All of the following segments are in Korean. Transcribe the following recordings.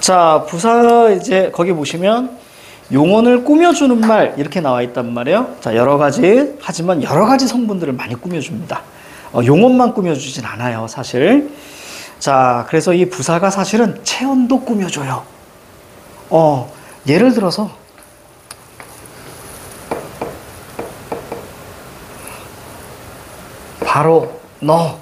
자, 부사 이제 거기 보시면 용언을 꾸며주는 말 이렇게 나와 있단 말이에요. 자, 여러 가지 하지만 여러 가지 성분들을 많이 꾸며줍니다. 용언만 꾸며주진 않아요, 사실. 자, 그래서 이 부사가 사실은 체언도 꾸며줘요. 예를 들어서 바로 너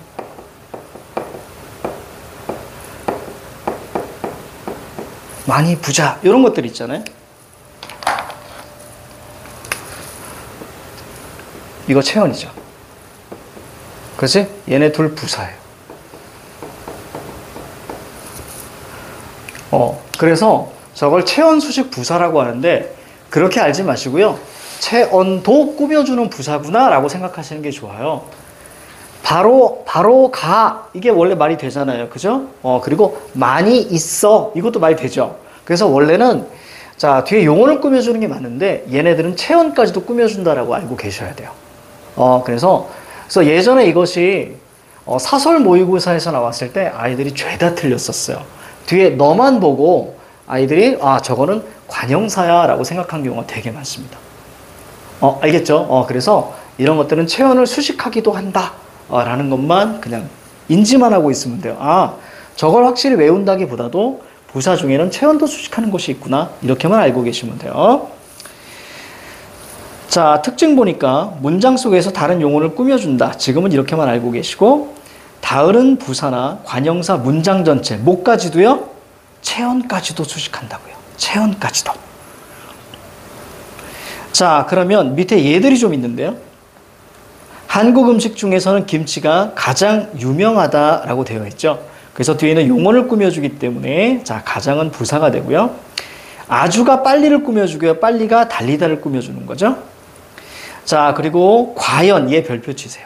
많이 부자 이런 것들 있잖아요. 이거 체언이죠. 그렇지? 얘네 둘 부사예요. 그래서 저걸 체언 수식 부사라고 하는데 그렇게 알지 마시고요. 체언도 꾸며주는 부사구나 라고 생각하시는 게 좋아요. 바로 가 이게 원래 말이 되잖아요. 그죠? 그리고 많이 있어 이것도 말이 되죠. 그래서 원래는 자 뒤에 용언을 꾸며주는 게 맞는데 얘네들은 체언까지도 꾸며준다라고 알고 계셔야 돼요. 그래서 예전에 이것이 사설 모의고사에서 나왔을 때 아이들이 죄다 틀렸었어요. 뒤에 너만 보고 아이들이 저거는 관형사야 라고 생각한 경우가 되게 많습니다. 알겠죠? 그래서 이런 것들은 체언을 수식하기도 한다 라는 것만 그냥 인지만 하고 있으면 돼요. 저걸 확실히 외운다기보다도 부사 중에는 체언도 수식하는 것이 있구나 이렇게만 알고 계시면 돼요. 자, 특징 보니까 문장 속에서 다른 용어를 꾸며준다. 지금은 이렇게만 알고 계시고 다른 부사나 관형사 문장 전체 뭐까지도요? 체언까지도 수식한다고요. 체언까지도. 자, 그러면 밑에 예들이 좀 있는데요. 한국 음식 중에서는 김치가 가장 유명하다라고 되어 있죠. 그래서 뒤에는 용어를 꾸며주기 때문에 자, 가장은 부사가 되고요. 아주가 빨리를 꾸며주고요. 빨리가 달리다를 꾸며주는 거죠. 자, 그리고 과연 얘 별표 치세요.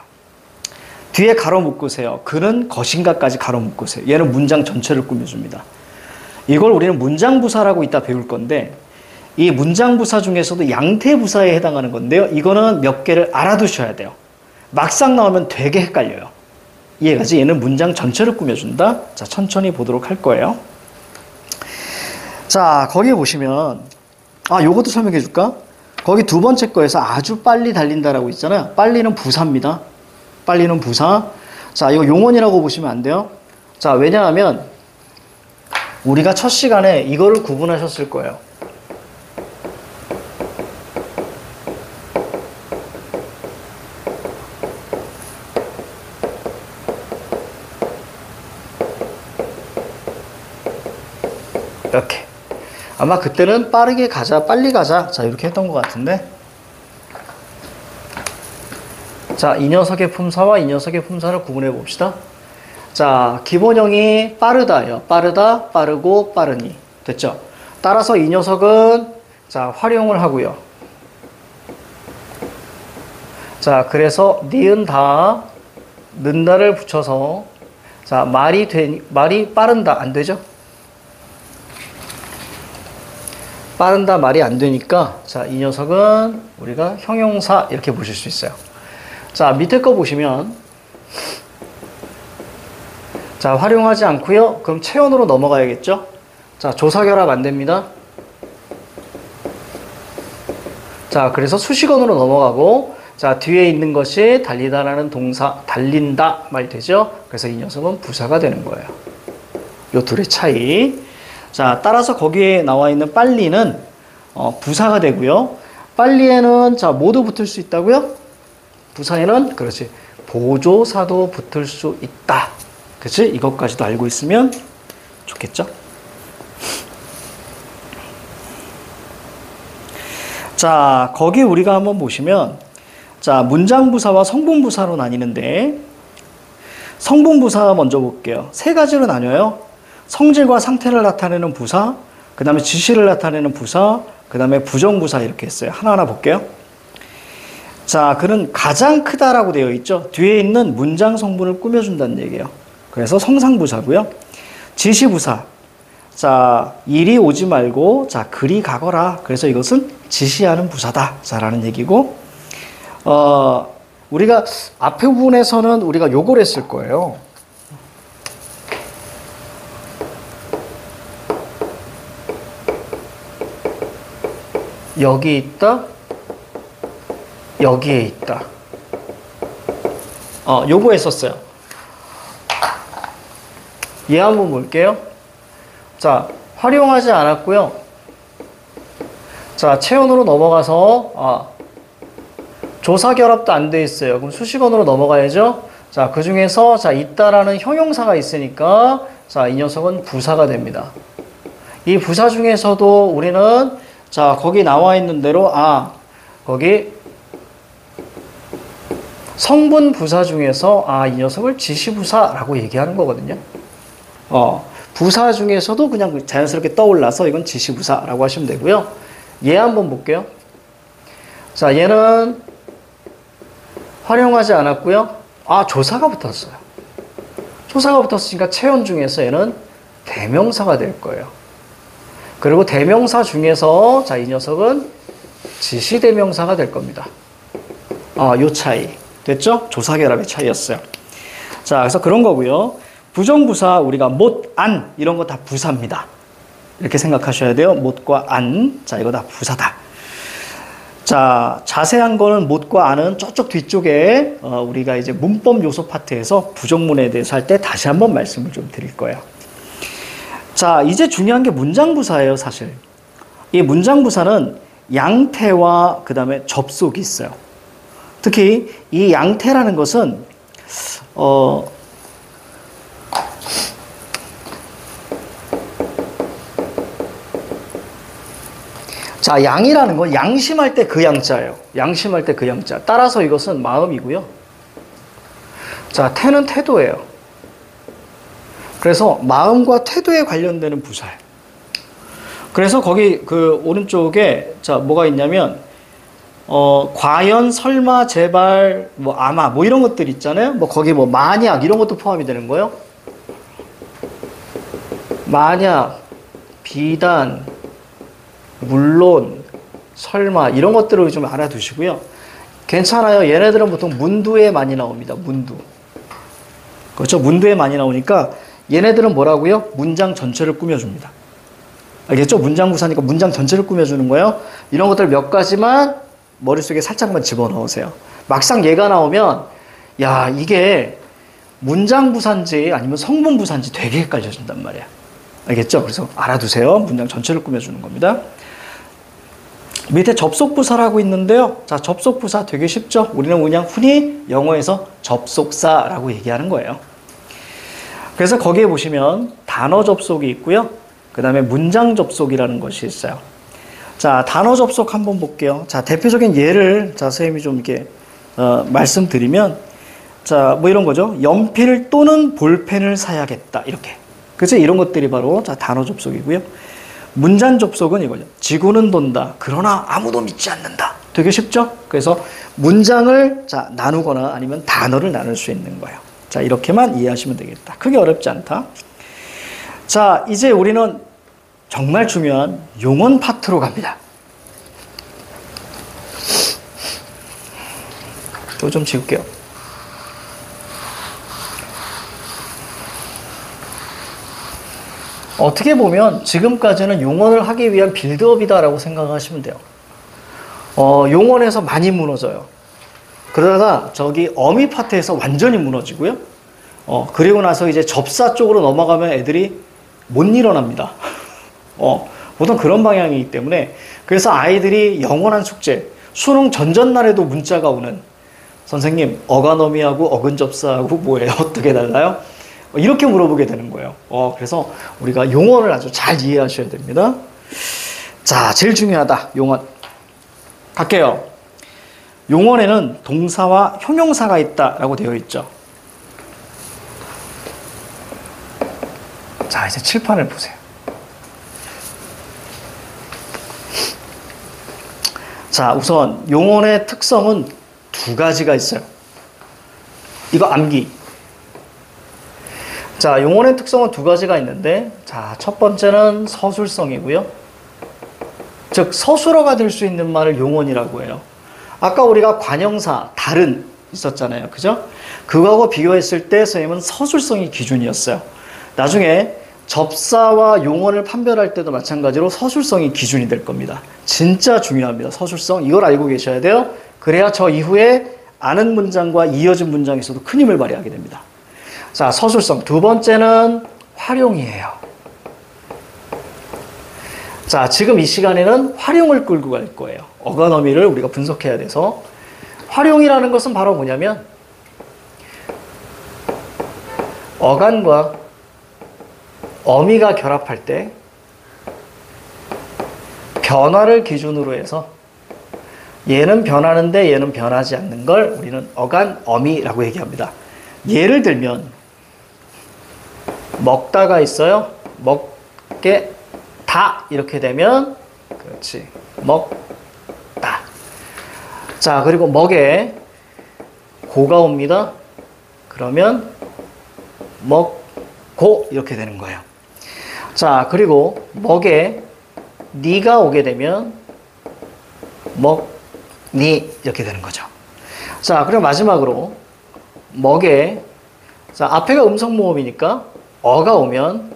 뒤에 가로 묶으세요. 그는 것인가까지 가로 묶으세요. 얘는 문장 전체를 꾸며줍니다. 이걸 우리는 문장부사라고 이따 배울 건데 이 문장부사 중에서도 양태부사에 해당하는 건데요. 이거는 몇 개를 알아두셔야 돼요. 막상 나오면 되게 헷갈려요. 이해가지? 얘는 문장 전체를 꾸며준다. 자, 천천히 보도록 할 거예요. 자, 거기에 보시면 요것도 설명해 줄까? 거기 두 번째 거에서 아주 빨리 달린다라고 있잖아요. 빨리는 부사입니다. 빨리는 부사. 자, 이거 용언이라고 보시면 안 돼요. 자, 왜냐하면 우리가 첫 시간에 이거를 구분하셨을 거예요. 이렇게. 아마 그때는 빠르게 가자, 빨리 가자. 자, 이렇게 했던 것 같은데. 자, 이 녀석의 품사와 이 녀석의 품사를 구분해 봅시다. 자, 기본형이 빠르다예요. 빠르다, 빠르고, 빠르니. 됐죠? 따라서 이 녀석은 자, 활용을 하고요. 자, 그래서 니은다, 는다를 붙여서 자, 말이 빠른다. 안 되죠? 빠른다 말이 안 되니까 자, 이 녀석은 우리가 형용사 이렇게 보실 수 있어요. 자, 밑에 거 보시면 자, 활용하지 않고요. 그럼 체언으로 넘어가야겠죠? 자, 조사결합 안 됩니다. 자, 그래서 수식어로 넘어가고 자, 뒤에 있는 것이 달리다라는 동사, 달린다 말 되죠? 그래서 이 녀석은 부사가 되는 거예요. 요 둘의 차이. 자, 따라서 거기에 나와 있는 빨리는 부사가 되고요. 빨리에는 자, 뭐도 붙을 수 있다고요? 부사에는 그렇지. 보조사도 붙을 수 있다. 그치? 이것까지도 알고 있으면 좋겠죠? 자, 거기 우리가 한번 보시면 자, 문장부사와 성분부사로 나뉘는데 성분부사 먼저 볼게요. 세 가지로 나뉘어요. 성질과 상태를 나타내는 부사, 그 다음에 지시를 나타내는 부사, 그 다음에 부정부사 이렇게 했어요. 하나하나 볼게요. 자, 그는 가장 크다라고 되어 있죠. 뒤에 있는 문장 성분을 꾸며준다는 얘기예요. 그래서 성상부사고요. 지시부사. 자, 이리 오지 말고 자, 그리 가거라. 그래서 이것은 지시하는 부사다. 자라는 얘기고 우리가 앞에 부분에서는 우리가 요걸 했을 거예요. 여기 있다, 여기에 있다. 요거 했었어요. 얘 한번 볼게요. 자, 활용하지 않았고요. 자, 체온으로 넘어가서 조사 결합도 안 돼 있어요. 그럼 수식어로 넘어가야죠. 자, 그 중에서 자, 있다라는 형용사가 있으니까 자, 이 녀석은 부사가 됩니다. 이 부사 중에서도 우리는 자, 거기 나와 있는 대로 거기 성분 부사 중에서 이 녀석을 지시부사라고 얘기하는 거거든요. 부사 중에서도 그냥 자연스럽게 떠올라서 이건 지시부사라고 하시면 되고요. 얘 한번 볼게요. 자, 얘는 활용하지 않았고요. 조사가 붙었어요. 조사가 붙었으니까 체온 중에서 얘는 대명사가 될 거예요. 그리고 대명사 중에서 이 녀석은 지시대명사가 될 겁니다. 요 차이. 됐죠? 조사결합의 차이였어요. 자, 그래서 그런 거고요. 부정부사 우리가 못, 안 이런 거 다 부사입니다. 이렇게 생각하셔야 돼요. 못과 안. 자, 이거 다 부사다. 자, 자세한 거는 못과 안은 저쪽 뒤쪽에 우리가 이제 문법 요소 파트에서 부정문에 대해서 할 때 다시 한번 말씀을 좀 드릴 거예요. 자, 이제 중요한 게 문장부사예요, 사실. 이 문장부사는 양태와 그 다음에 접속이 있어요. 특히 이 양태라는 것은 자, 양이라는 건 양심할 때 그 양자예요. 양심할 때 그 양자. 따라서 이것은 마음이고요. 자, 태는 태도예요. 그래서 마음과 태도에 관련되는 부사예요. 그래서 거기 그 오른쪽에 자, 뭐가 있냐면 과연, 설마, 제발, 뭐 아마 뭐 이런 것들 있잖아요. 뭐 거기 뭐 만약 이런 것도 포함이 되는 거예요. 만약, 비단, 물론, 설마 이런 것들을 좀 알아두시고요. 괜찮아요. 얘네들은 보통 문두에 많이 나옵니다. 문두. 그렇죠? 문두에 많이 나오니까 얘네들은 뭐라고요? 문장 전체를 꾸며줍니다. 알겠죠? 문장부사니까 문장 전체를 꾸며주는 거예요. 이런 것들 몇 가지만 머릿속에 살짝만 집어넣으세요. 막상 얘가 나오면 야, 이게 문장부사인지 아니면 성분부사인지 되게 헷갈려진단 말이야. 알겠죠? 그래서 알아두세요. 문장 전체를 꾸며주는 겁니다. 밑에 접속부사라고 있는데요. 자, 접속부사 되게 쉽죠? 우리는 그냥 흔히 영어에서 접속사라고 얘기하는 거예요. 그래서 거기에 보시면 단어 접속이 있고요. 그 다음에 문장 접속이라는 것이 있어요. 자, 단어 접속 한번 볼게요. 자, 대표적인 예를 자, 선생님이 좀 이렇게 말씀드리면 자, 뭐 이런 거죠. 연필 또는 볼펜을 사야겠다. 이렇게. 그죠? 이런 것들이 바로 자, 단어 접속이고요. 문장 접속은 이거죠. 지구는 돈다. 그러나 아무도 믿지 않는다. 되게 쉽죠? 그래서 문장을 자, 나누거나 아니면 단어를 나눌 수 있는 거예요. 자, 이렇게만 이해하시면 되겠다. 크게 어렵지 않다. 자, 이제 우리는 정말 중요한 용언 파트로 갑니다. 이거 좀 지울게요. 어떻게 보면 지금까지는 용언을 하기 위한 빌드업이다라고 생각하시면 돼요. 용언에서 많이 무너져요. 그러다가 저기 어미 파트에서 완전히 무너지고요. 그리고 나서 이제 접사 쪽으로 넘어가면 애들이 못 일어납니다. 보통 그런 방향이기 때문에 그래서 아이들이 영원한 숙제, 수능 전전날에도 문자가 오는 선생님, 어간어미하고 어근접사하고 뭐예요? 어떻게 달라요? 이렇게 물어보게 되는 거예요. 그래서 우리가 용언을 아주 잘 이해하셔야 됩니다. 자, 제일 중요하다. 용언. 갈게요. 용언에는 동사와 형용사가 있다라고 되어 있죠. 자, 이제 칠판을 보세요. 자, 우선 용언의 특성은 두 가지가 있어요. 이거 암기. 자, 용언의 특성은 두 가지가 있는데, 자, 첫 번째는 서술성이고요. 즉, 서술어가 될 수 있는 말을 용언이라고 해요. 아까 우리가 관형사, 다른 있었잖아요. 그죠? 그거하고 비교했을 때 선생님은 서술성이 기준이었어요. 나중에 접사와 용언을 판별할 때도 마찬가지로 서술성이 기준이 될 겁니다. 진짜 중요합니다. 서술성. 이걸 알고 계셔야 돼요. 그래야 저 이후에 아는 문장과 이어진 문장에서도 큰 힘을 발휘하게 됩니다. 자, 서술성. 두 번째는 활용이에요. 자, 지금 이 시간에는 활용을 끌고 갈 거예요. 어간어미를 우리가 분석해야 돼서. 활용이라는 것은 바로 뭐냐면 어간과 어미가 결합할 때 변화를 기준으로 해서 얘는 변하는데 얘는 변하지 않는 걸 우리는 어간, 어미라고 얘기합니다. 예를 들면 먹다가 있어요. 먹게 다 이렇게 되면 그렇지. 먹다. 자, 그리고 먹에 고가 옵니다. 그러면 먹고 이렇게 되는 거예요. 자, 그리고 먹에 니가 오게 되면 먹니 이렇게 되는 거죠. 자, 그리고 마지막으로 먹에 자, 앞에가 음성 모음이니까 어가 오면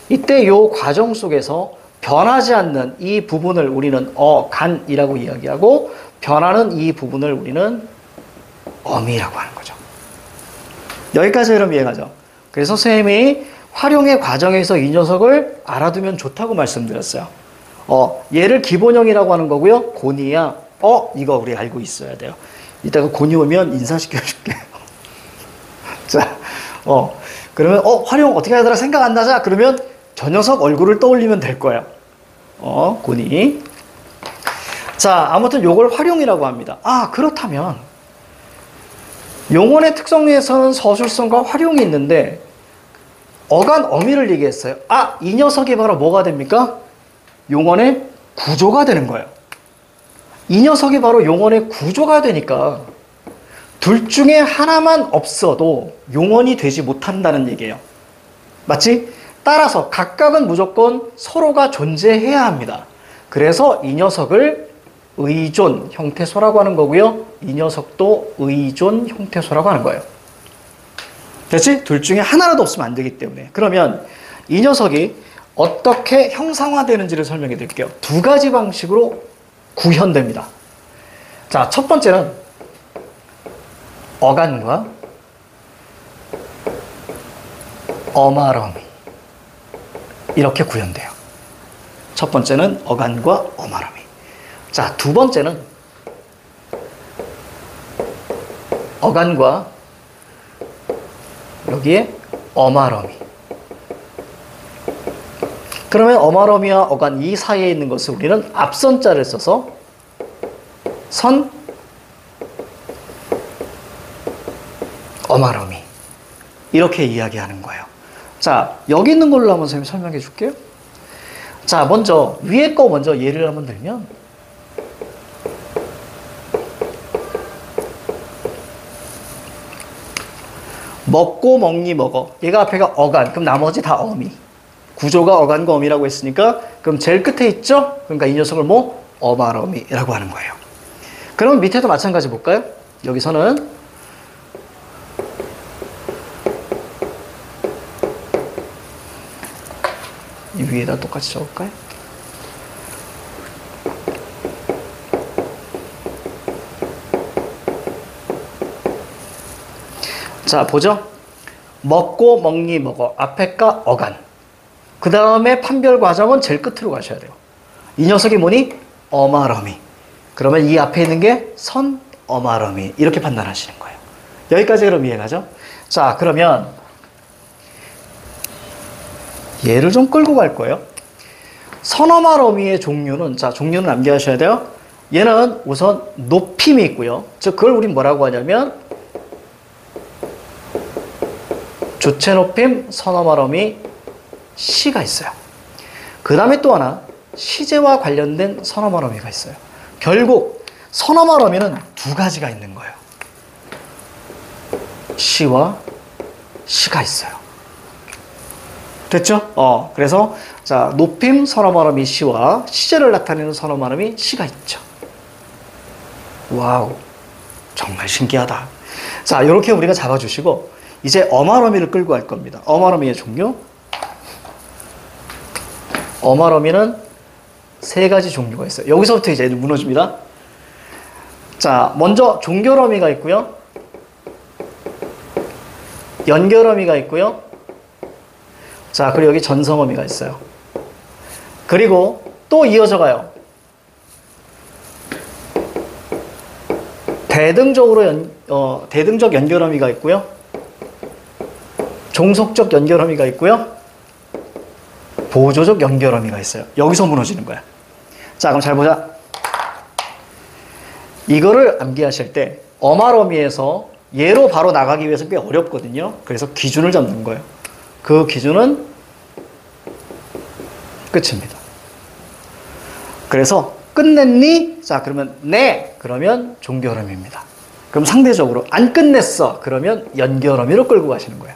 이때 요 과정 속에서 변하지 않는 이 부분을 우리는 어간이라고 이야기하고 변하는 이 부분을 우리는 어미라고 하는 거죠. 여기까지 그럼 이해가죠? 그래서 선생님이 활용의 과정에서 이 녀석을 알아두면 좋다고 말씀드렸어요. 얘를 기본형이라고 하는 거고요. 고니야, 이거 우리 알고 있어야 돼요. 이따가 고니 오면 인사시켜줄게요. 자, 그러면, 활용 어떻게 하더라 생각 안 나자? 그러면 저 녀석 얼굴을 떠올리면 될 거예요. 고니. 자, 아무튼 요걸 활용이라고 합니다. 아, 그렇다면, 용언의 특성에서는 서술성과 활용이 있는데, 어간, 어미를 얘기했어요. 아, 이 녀석이 바로 뭐가 됩니까? 용언의 구조가 되는 거예요. 이 녀석이 바로 용언의 구조가 되니까 둘 중에 하나만 없어도 용언이 되지 못한다는 얘기예요. 맞지? 따라서 각각은 무조건 서로가 존재해야 합니다. 그래서 이 녀석을 의존 형태소라고 하는 거고요. 이 녀석도 의존 형태소라고 하는 거예요. 됐지? 둘 중에 하나라도 없으면 안 되기 때문에. 그러면 이 녀석이 어떻게 형상화되는지를 설명해 드릴게요. 두 가지 방식으로 구현됩니다. 자, 첫 번째는 어간과 어마러미 이렇게 구현돼요. 첫 번째는 어간과 어마러미. 자, 두 번째는 어간과 여기에 어마러미. 그러면 어마러미와 어간 이 사이에 있는 것을 우리는 앞선자를 써서 선 어마러미 이렇게 이야기하는 거예요. 자, 여기 있는 걸로 한번 선생님 설명해 줄게요. 자, 먼저 위에 거 먼저 예를 한번 들면 먹고 먹니 먹어. 얘가 앞에가 어간. 그럼 나머지 다 어미. 구조가 어간과 어미라고 했으니까 그럼 제일 끝에 있죠? 그러니까 이 녀석을 뭐? 어마러미라고 하는 거예요. 그럼 밑에도 마찬가지 볼까요? 여기서는 이 위에다 똑같이 적을까요? 자, 보죠? 먹고 먹니 먹어. 앞에가 어간. 그 다음에 판별 과정은 제일 끝으로 가셔야 돼요. 이 녀석이 뭐니? 어마러미. 그러면 이 앞에 있는 게 선 어마러미. 이렇게 판단하시는 거예요. 여기까지 그럼 이해가죠? 자, 그러면 얘를 좀 끌고 갈 거예요. 선 어마러미의 종류는, 자, 종류는 암기하셔야 돼요. 얘는 우선 높임이 있고요. 즉, 그걸 우린 뭐라고 하냐면 주체 높임, 선 어마러미, 시가 있어요. 그 다음에 또 하나 시제와 관련된 선 어마러미가 있어요. 결국 선 어마러미는 두 가지가 있는 거예요. 시와 시가 있어요. 됐죠? 그래서 자, 높임, 선 어마러미, 시와 시제를 나타내는 선 어마러미, 시가 있죠. 와우, 정말 신기하다. 자, 이렇게 우리가 잡아주시고 이제 어마러미를 끌고 갈 겁니다. 어마러미의 종류. 어마러미는 세 가지 종류가 있어요. 여기서부터 이제 무너집니다. 자, 먼저 종결어미가 있고요. 연결어미가 있고요. 자, 그리고 여기 전성어미가 있어요. 그리고 또 이어져 가요. 대등적 연결어미가 있고요. 종속적 연결어미가 있고요. 보조적 연결어미가 있어요. 여기서 무너지는 거야. 자, 그럼 잘 보자. 이거를 암기하실 때 어마러미에서 얘로 바로 나가기 위해서 꽤 어렵거든요. 그래서 기준을 잡는 거예요. 그 기준은 끝입니다. 그래서 끝냈니? 자, 그러면 네. 그러면 종결어미입니다. 그럼 상대적으로 안 끝냈어. 그러면 연결어미로 끌고 가시는 거예요.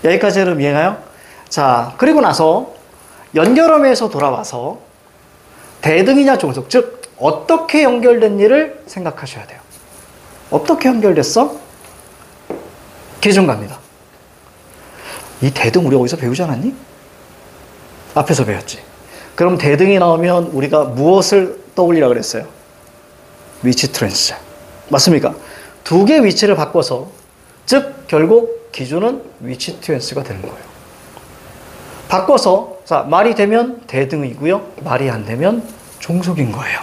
여기까지 여러분 이해가요? 자, 그리고 나서 연결어미에서 돌아와서 대등이냐 종속, 즉 어떻게 연결된 일을 생각하셔야 돼요. 어떻게 연결됐어? 기준 갑니다. 이 대등 우리 어디서 배우지 않았니? 앞에서 배웠지. 그럼 대등이 나오면 우리가 무엇을 떠올리라 그랬어요? 위치 트랜스. 맞습니까? 두 개의 위치를 바꿔서, 즉 결국 기준은 위치 트랜스가 되는 거예요. 바꿔서 자, 말이 되면 대등이고요. 말이 안 되면 종속인 거예요.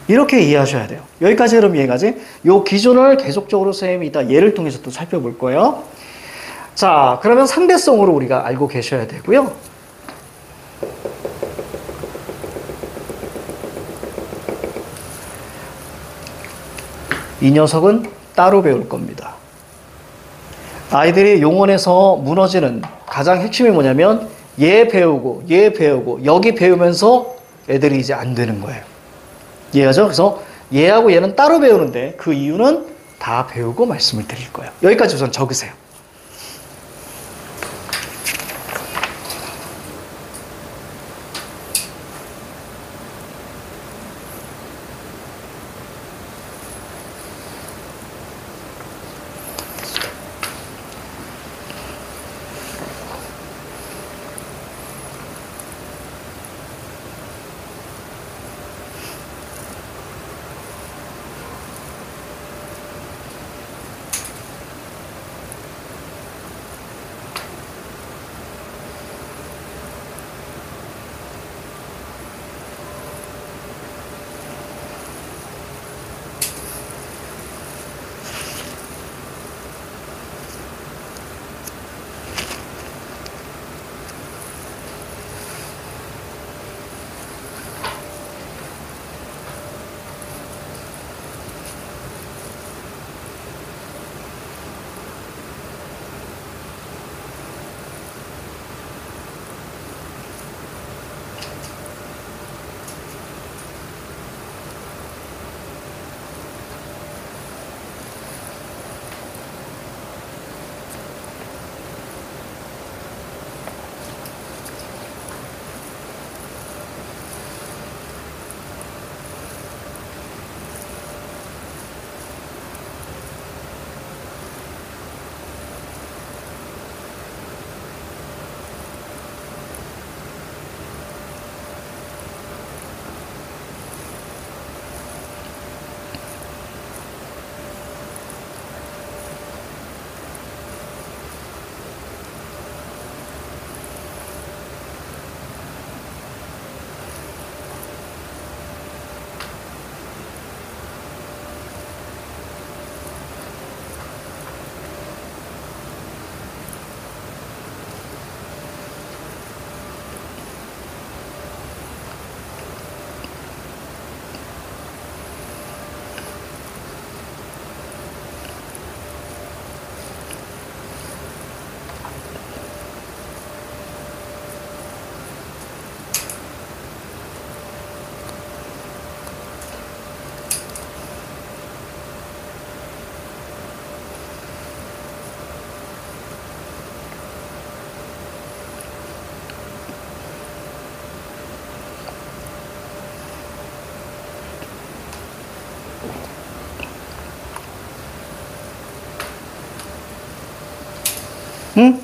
이렇게 이해하셔야 돼요. 여기까지 여러분 이해가지? 이 기준을 계속적으로 선생님이 이따 예를 통해서 또 살펴볼 거예요. 자, 그러면 상대성으로 우리가 알고 계셔야 되고요. 이 녀석은 따로 배울 겁니다. 아이들이 용언에서 무너지는 가장 핵심이 뭐냐면 얘 배우고 여기 배우면서 애들이 이제 안 되는 거예요. 이해하죠? 그래서 얘하고 얘는 따로 배우는데 그 이유는 다 배우고 말씀을 드릴 거예요. 여기까지 우선 적으세요.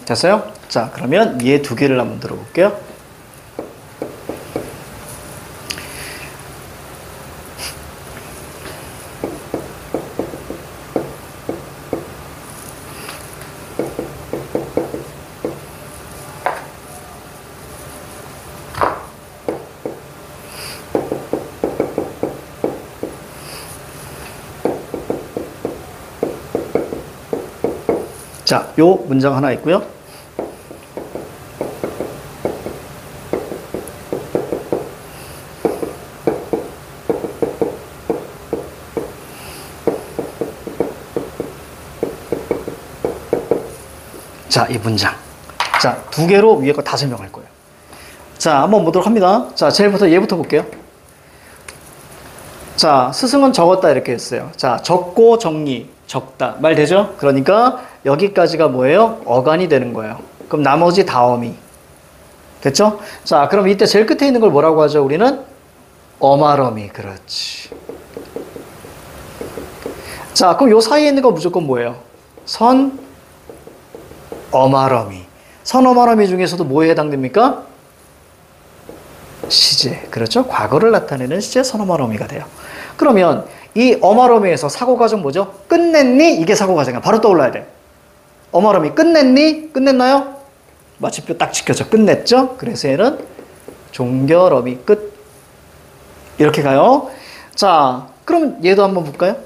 됐어요? 자, 그러면 얘 두 개를 한번 들어볼게요. 자, 요 문장 하나 있고요. 자, 이 문장. 자, 두 개로 위에 거 다 설명할 거예요. 자, 한번 보도록 합니다. 자, 제일부터 얘부터 볼게요. 자, 스승은 적었다 이렇게 했어요. 자, 적고 정리, 적다. 말 되죠? 그러니까 여기까지가 뭐예요? 어간이 되는 거예요. 그럼 나머지 다 어미. 됐죠? 자, 그럼 이때 제일 끝에 있는 걸 뭐라고 하죠? 우리는 어말어미. 그렇지. 자, 그럼 요 사이에 있는 건 무조건 뭐예요? 선, 어말어미. 선, 어말어미 중에서도 뭐에 해당됩니까? 시제. 그렇죠? 과거를 나타내는 시제 선, 어말어미가 돼요. 그러면 이 어말어미에서 사고 과정 뭐죠? 끝냈니? 이게 사고 과정이야. 바로 떠올라야 돼. 어말어미 끝냈니? 끝냈나요? 마침표 딱 지켜져. 끝냈죠? 그래서 얘는 종결어미 끝. 이렇게 가요. 자, 그럼 얘도 한번 볼까요?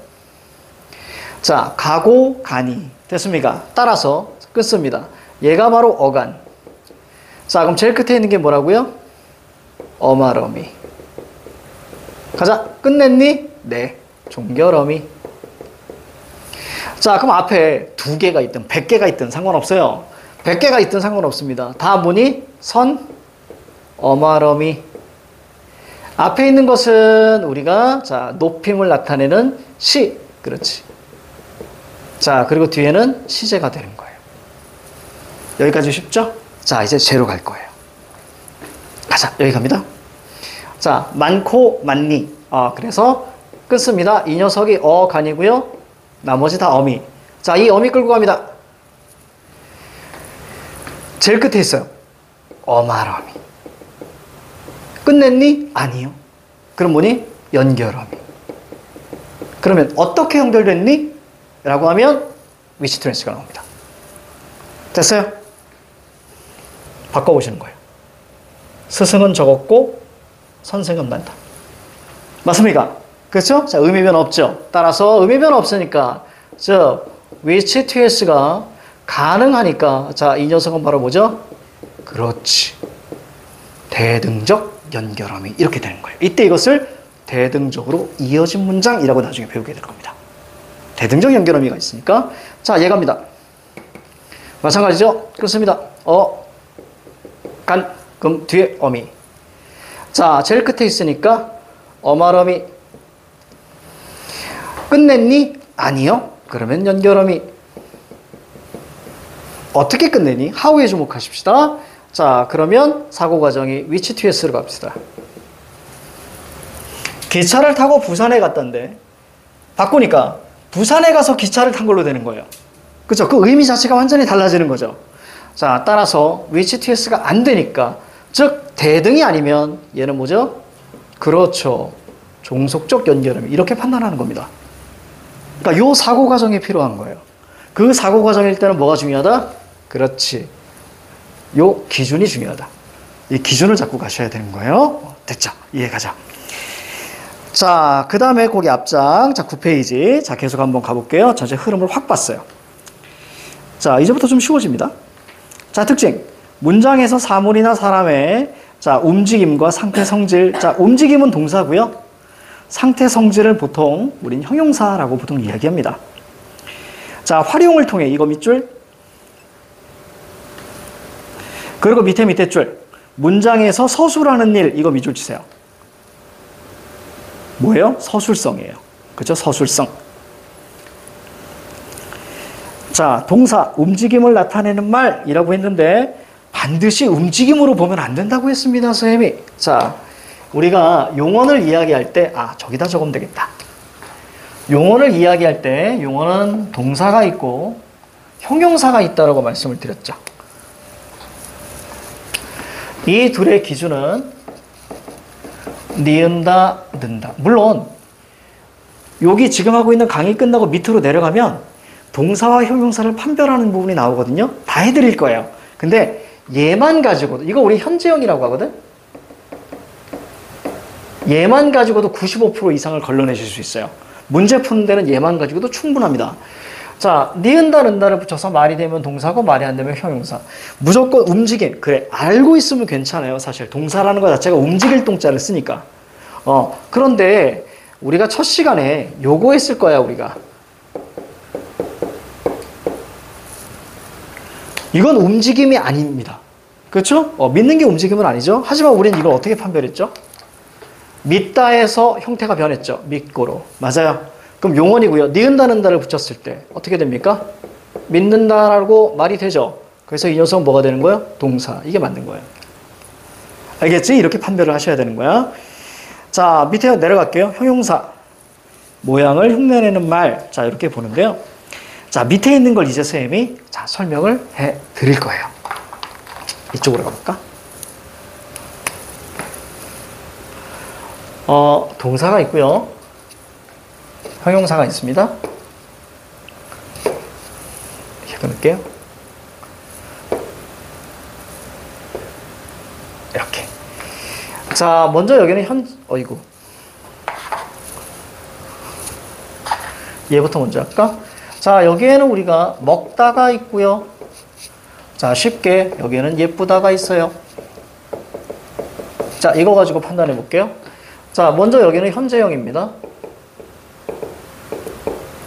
자, 가고 가니. 됐습니까? 따라서 끊습니다. 얘가 바로 어간. 자, 그럼 제일 끝에 있는 게 뭐라고요? 어말어미. 가자. 끝냈니? 네. 종결어미. 자, 그럼 앞에 두 개가 있든 100개가 있든 상관없어요. 100개가 있든 상관없습니다. 다 뭐니? 선, 어말어미. 앞에 있는 것은 우리가 자, 높임을 나타내는 시. 그렇지. 자, 그리고 뒤에는 시제가 되는 거예요. 여기까지 쉽죠? 자, 이제 제로 갈 거예요. 가자. 여기 갑니다. 자, 많고 많니. 그래서 끊습니다. 이 녀석이 어간이고요. 나머지 다 어미. 자, 이 어미 끌고 갑니다. 제일 끝에 있어요. 어말어미. 끝냈니? 아니요. 그럼 뭐니? 연결어미. 그러면 어떻게 연결됐니? 라고 하면 위치 트랜스가 나옵니다. 됐어요? 바꿔보시는 거예요. 스승은 적었고 선생은 난다. 맞습니까? 그렇죠? 자, 의미변 없죠. 따라서 의미변 없으니까 저 which TS가 가능하니까 자, 이 녀석은 바로 뭐죠? 그렇지. 대등적 연결어미 이렇게 되는 거예요. 이때 이것을 대등적으로 이어진 문장이라고 나중에 배우게 될 겁니다. 대등적 연결어미가 있으니까 자, 얘 갑니다. 마찬가지죠? 그렇습니다. 간, 그럼 뒤에 어미. 자, 제일 끝에 있으니까 어말어미. 끝냈니? 아니요. 그러면 연결어미. 어떻게 끝내니? how에 주목하십시다. 자, 그러면 사고 과정이 which TS로 갑시다. 기차를 타고 부산에 갔던데 바꾸니까 부산에 가서 기차를 탄 걸로 되는 거예요. 그렇죠? 그 의미 자체가 완전히 달라지는 거죠. 자, 따라서 which TS가 안 되니까 즉 대등이 아니면 얘는 뭐죠? 그렇죠. 종속적 연결음 이렇게 판단하는 겁니다. 그러니까 요 사고 과정이 필요한 거예요. 그 사고 과정일 때는 뭐가 중요하다? 그렇지. 요 기준이 중요하다. 이 기준을 잡고 가셔야 되는 거예요. 됐죠? 이해가자. 자, 그 다음에 거기 앞장. 자, 9페이지. 자, 계속 한번 가볼게요. 전체 흐름을 확 봤어요. 자, 이제부터 좀 쉬워집니다. 자, 특징. 문장에서 사물이나 사람의 자, 움직임과 상태 성질. 자, 움직임은 동사고요. 상태 성질을 보통 우린 형용사라고 보통 이야기합니다. 자, 활용을 통해 이거 밑줄. 그리고 밑에 줄. 문장에서 서술하는 일 이거 밑줄 치세요. 뭐예요? 서술성이에요. 그렇죠? 서술성. 자, 동사 움직임을 나타내는 말이라고 했는데 반드시 움직임으로 보면 안 된다고 했습니다, 선생님이. 자, 우리가 용언을 이야기할 때 저기다 적으면 되겠다. 용언을 이야기할 때 용언은 동사가 있고 형용사가 있다라고 말씀을 드렸죠. 이 둘의 기준은 니은다, 는다. 물론 여기 지금 하고 있는 강의 끝나고 밑으로 내려가면 동사와 형용사를 판별하는 부분이 나오거든요. 다 해드릴 거예요. 근데 얘만 가지고도, 이거 우리 현재형이라고 하거든. 얘만 가지고도 95% 이상을 걸러내실 수 있어요. 문제 푸는 데는 얘만 가지고도 충분합니다. 자, 니은다, 는다를 붙여서 말이 되면 동사고 말이 안 되면 형용사. 무조건 움직임. 그래, 알고 있으면 괜찮아요. 사실 동사라는 것 자체가 움직일 동자를 쓰니까. 그런데 우리가 첫 시간에 요거 했을 거야, 우리가. 이건 움직임이 아닙니다. 그렇죠? 믿는 게 움직임은 아니죠. 하지만 우리는 이걸 어떻게 판별했죠? 믿다에서 형태가 변했죠. 믿고로. 맞아요. 그럼 용언이고요. 니은다, 는다를 붙였을 때 어떻게 됩니까? 믿는다라고 말이 되죠. 그래서 이 녀석은 뭐가 되는 거예요? 동사. 이게 맞는 거예요. 알겠지? 이렇게 판별을 하셔야 되는 거야. 자, 밑에 내려갈게요. 형용사. 모양을 흉내내는 말. 자, 이렇게 보는데요. 자, 밑에 있는 걸 이제 선생님이 자, 설명을 해 드릴 거예요. 이쪽으로 가볼까? 동사가 있고요. 형용사가 있습니다. 이렇게 끊을게요. 이렇게. 자, 먼저 여기는 어이구. 얘부터 먼저 할까? 자, 여기에는 우리가 먹다가 있고요. 자, 쉽게 여기에는 예쁘다가 있어요. 자, 이거 가지고 판단해 볼게요. 자, 먼저 여기는 현재형입니다.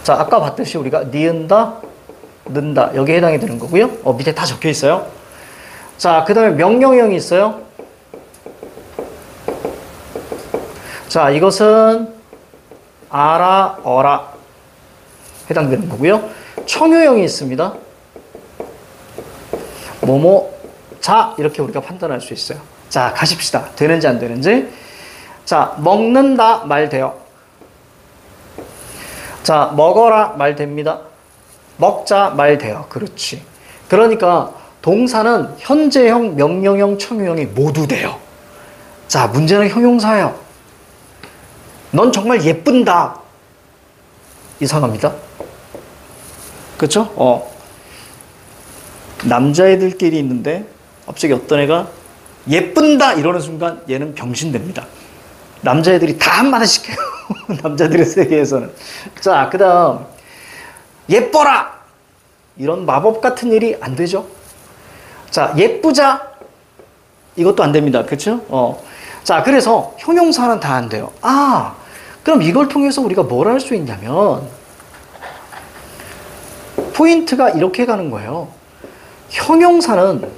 자, 아까 봤듯이 우리가 니은다, 는다 여기에 해당이 되는 거고요. 밑에 다 적혀 있어요. 자, 그 다음에 명령형이 있어요. 자, 이것은 알아, 어라 해당되는 거고요. 청유형이 있습니다. 뭐뭐, 자 이렇게 우리가 판단할 수 있어요. 자, 가십시다. 되는지 안 되는지. 자, 먹는다 말 돼요. 자, 먹어라 말 됩니다. 먹자 말 돼요. 그렇지. 그러니까 동사는 현재형, 명령형, 청유형이 모두 돼요. 자, 문제는 형용사예요. 넌 정말 예쁜다. 이상합니다. 그렇죠? 남자애들끼리 있는데 갑자기 어떤 애가 예쁜다 이러는 순간 얘는 병신됩니다. 남자애들이 다 한마디씩 해요. 남자들의 세계에서는. 자, 그 다음 예뻐라 이런 마법 같은 일이 안 되죠. 자, 예쁘자 이것도 안 됩니다. 그렇죠? 자, 그래서 형용사는 다 안 돼요. 그럼 이걸 통해서 우리가 뭘 할 수 있냐면 포인트가 이렇게 가는 거예요. 형용사는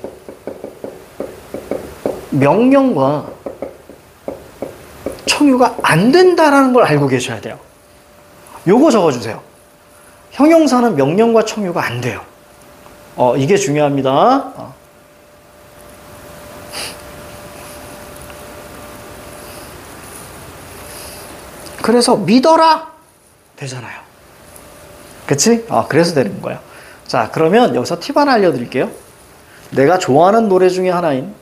명령과 청유가 안 된다라는 걸 알고 계셔야 돼요. 요거 적어주세요. 형용사는 명령과 청유가 안 돼요. 이게 중요합니다. 그래서 믿어라 되잖아요. 그치? 그래서 되는 거예요. 자, 그러면 여기서 팁 하나 알려드릴게요. 내가 좋아하는 노래 중에 하나인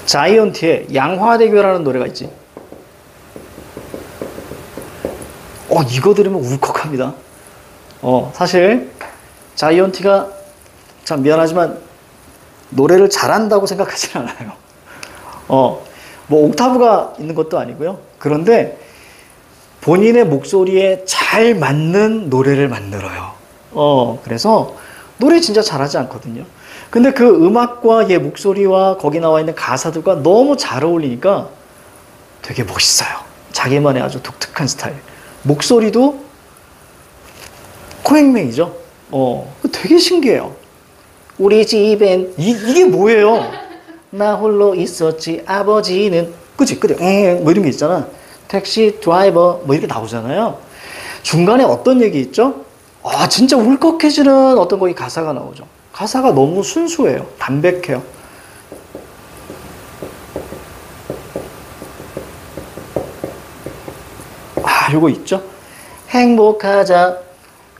자이언티의 양화대교라는 노래가 있지. 이거 들으면 울컥합니다. 사실 자이언티가 참 미안하지만 노래를 잘한다고 생각하지는 않아요. 뭐 옥타브가 있는 것도 아니고요. 그런데 본인의 목소리에 잘 맞는 노래를 만들어요. 그래서 노래 진짜 잘하지 않거든요. 근데 그 음악과 얘 목소리와 거기 나와 있는 가사들과 너무 잘 어울리니까 되게 멋있어요. 자기만의 아주 독특한 스타일. 목소리도 코맹맹이죠. 되게 신기해요. 우리 집엔 이게 뭐예요? 나 홀로 있었지 아버지는 그치 뭐 이런 게 있잖아. 택시 드라이버 뭐 이렇게 나오잖아요. 중간에 어떤 얘기 있죠? 진짜 울컥해지는 어떤 거기 가사가 나오죠. 가사가 너무 순수해요. 담백해요. 요거 있죠? 행복하자.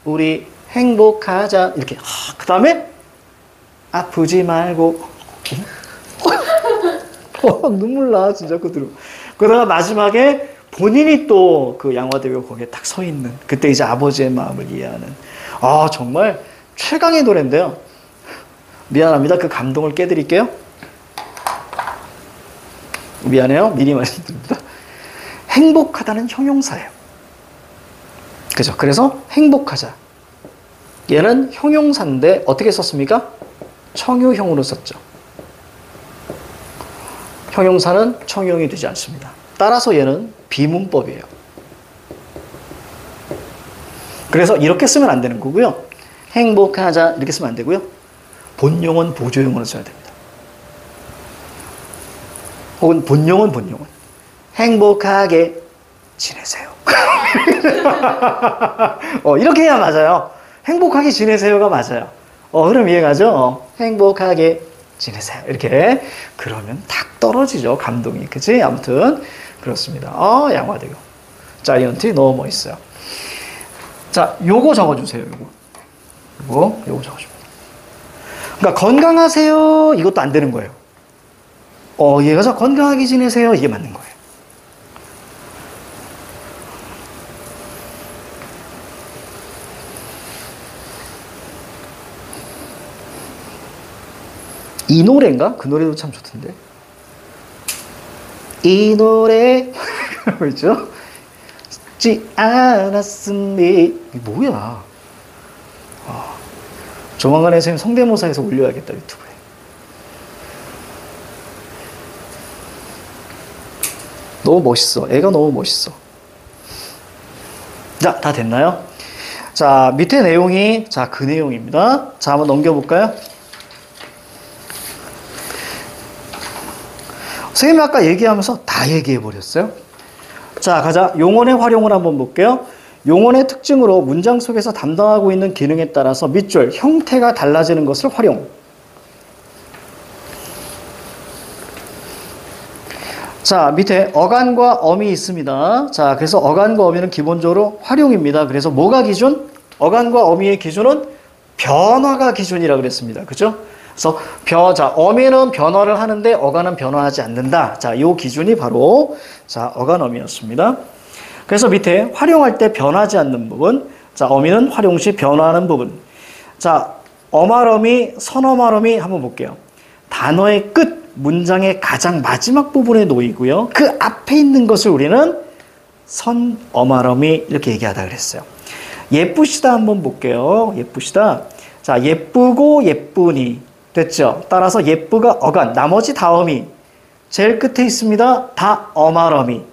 우리 행복하자. 이렇게. 그 다음에 아프지 말고. 눈물 나, 진짜 그거 들어. 그러다가 마지막에 본인이 또 그 양화대교 거기에 딱 서 있는, 그때 이제 아버지의 마음을 이해하는. 정말 최강의 노래인데요. 미안합니다. 그 감동을 깨드릴게요. 미안해요. 미리 말씀드립니다. 행복하다는 형용사예요. 그죠? 그래서 행복하자. 얘는 형용사인데 어떻게 썼습니까? 청유형으로 썼죠. 형용사는 청유형이 되지 않습니다. 따라서 얘는 비문법이에요. 그래서 이렇게 쓰면 안 되는 거고요. 행복하자 이렇게 쓰면 안 되고요. 본용은 보조용으로 써야 됩니다. 혹은 본용은 본용은 행복하게 지내세요. 이렇게 해야 맞아요. 행복하게 지내세요가 맞아요. 그럼 이해가죠? 행복하게 지내세요. 이렇게. 그러면 탁 떨어지죠. 감동이. 그치? 아무튼 그렇습니다. 양화대교. 자이언티 너무 멋있어요. 자, 요거 적어주세요. 요거 적어줍니다. 그러니까 건강하세요. 이것도 안 되는 거예요. 얘가 건강하게 지내세요. 이게 맞는 거예요. 이 노래인가? 그 노래도 참 좋던데. 이 노래 뭐죠? 지 않았으니 이게 뭐야? 조만간에 선생님 성대모사에서 올려야겠다 유튜브에. 너무 멋있어. 애가 너무 멋있어. 자, 다 됐나요? 자, 밑에 내용이 그 내용입니다. 자, 한번 넘겨볼까요? 선생님이 아까 얘기하면서 다 얘기해버렸어요. 자, 가자. 용언의 활용을 한번 볼게요. 용언의 특징으로 문장 속에서 담당하고 있는 기능에 따라서 밑줄, 형태가 달라지는 것을 활용. 자, 밑에 어간과 어미 있습니다. 자, 그래서 어간과 어미는 기본적으로 활용입니다. 그래서 뭐가 기준? 어간과 어미의 기준은 변화가 기준이라고 그랬습니다. 그죠? 그래서 어미는 변화를 하는데 어간은 변화하지 않는다. 자, 요 기준이 바로 어간어미였습니다. 그래서 밑에 활용할 때 변하지 않는 부분. 자, 어미는 활용 시 변화하는 부분. 자, 어말어미, 선어말어미 한번 볼게요. 단어의 끝, 문장의 가장 마지막 부분에 놓이고요. 그 앞에 있는 것을 우리는 선어말어미 이렇게 얘기하다 그랬어요. 예쁘시다 한번 볼게요. 예쁘시다. 자, 예쁘고 예쁘니 됐죠? 따라서 예쁘가 어간, 나머지 다 어미. 제일 끝에 있습니다. 다 어말어미.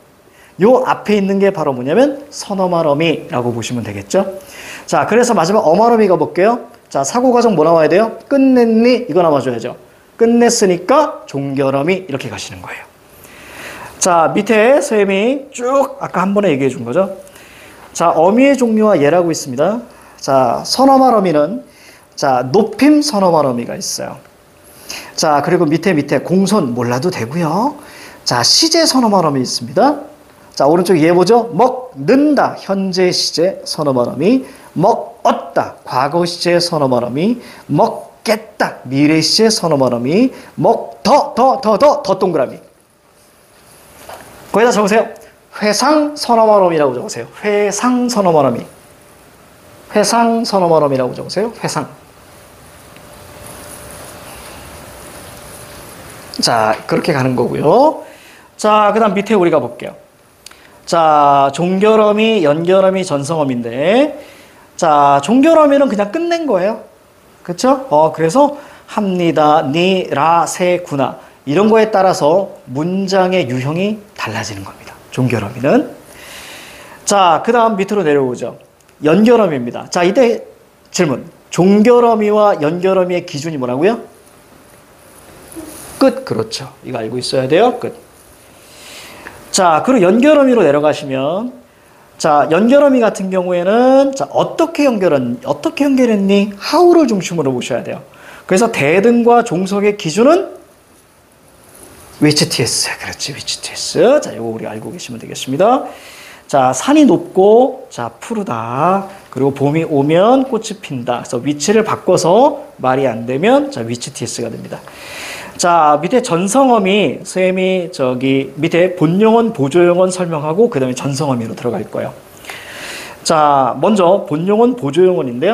요 앞에 있는 게 바로 뭐냐면 선어말어미라고 보시면 되겠죠? 자, 그래서 마지막 어말어미가 볼게요. 자, 사고 과정 뭐 나와야 돼요? 끝냈니? 이거 나와줘야죠. 끝냈으니까 종결어미 이렇게 가시는 거예요. 자, 밑에 선생님이 쭉 아까 한 번에 얘기해 준 거죠. 자, 어미의 종류와 예라고 있습니다. 자, 선어말어미는 높임 선어말어미가 있어요. 자, 그리고 밑에 공손 몰라도 되고요. 자, 시제 선어말어미 있습니다. 자, 오른쪽 얘 보죠? 먹는다 현재 시제 선어말어미, 먹었다 과거 시제 선어말어미, 먹겠다 미래 시제 선어말어미, 더 동그라미. 거기다 적으세요. 회상 선어말어미라고 적으세요. 회상 선어말어미. 회상 선어말어미라고 적으세요. 회상. 자, 그렇게 가는 거고요. 자, 그 다음 밑에 우리가 볼게요. 자, 종결어미, 연결어미, 전성어미인데, 자, 종결어미는 그냥 끝낸 거예요. 그쵸? 그래서 합니다, 니, 라, 세, 구나. 이런 거에 따라서 문장의 유형이 달라지는 겁니다. 종결어미는. 자, 그 다음 밑으로 내려오죠. 연결어미입니다. 자, 이때 질문. 종결어미와 연결어미의 기준이 뭐라고요? 끝. 그렇죠. 이거 알고 있어야 돼요. 끝. 자, 그리고 연결어미로 내려가시면, 자, 연결어미 같은 경우에는, 자, 어떻게 연결했니? how를 중심으로 보셔야 돼요. 그래서 대등과 종속의 기준은 which ts. 그렇지, which ts. 자, 이거 우리 알고 계시면 되겠습니다. 자, 산이 높고, 자, 푸르다. 그리고 봄이 오면 꽃이 핀다. 그래서 위치를 바꿔서 말이 안 되면, 자, 위치 TS가 됩니다. 자, 밑에 전성어미, 쌤이 저기 밑에 본용언, 보조용언 설명하고, 그 다음에 전성어미로 들어갈 거예요. 자, 먼저 본용언, 보조용언인데요.